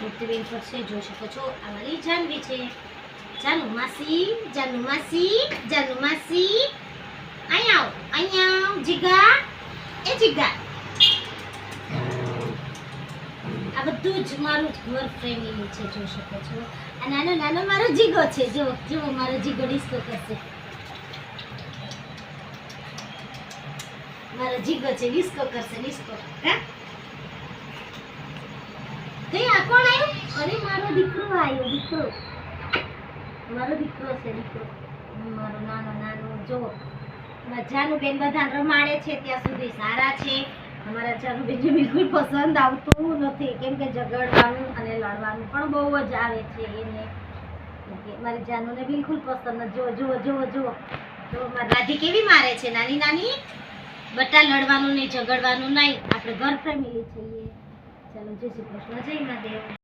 તૃપ્તિબેન પર છે, જોઈ શકો છો. આ મારી જાનવી છે. જાનુ માસી, જાનુ માસી, જાનુ માસી, અહીંયા આવ, અહીંયા આવ. જીગા, એ જીગા. આ બધું જ મારું ઘર ફેમિલી છે, જોઈ શકો છો. આ નાનો નાનો મારો જીગો છે. જો જો મારો જીગો ડિસ્કો કરશે. મારો જીગો છે, ડિસ્કો કરશે, ડિસ્કો. હા, આ કોણ આવ્યું? અરે મારો દીકરો આવ્યો, દીકરો. મારો દીકરો છે, દીકરો. મારો નાનો નાનો. જો જાનુબેન બધા રમાડે છે ત્યાં સુધી સારા છે. અમારા જાનુબેનને બિલકુલ પસંદ આવતું નથી, કેમ કે ઝઘડવાનું અને લડવાનું પણ બહુ જ આવે છે એને. મારી જાનુને બિલકુલ પસંદ નથી. જો જો જો જો જો મારી દાદી કેવી મારે છે, નાની નાની. બટા લડવાનું નહીં, ઝઘડવાનું નહીં. આપણે ઘર ફેમિલી છીએ. ચાલો, જય શ્રી કૃષ્ણ, જય મહાદેવ.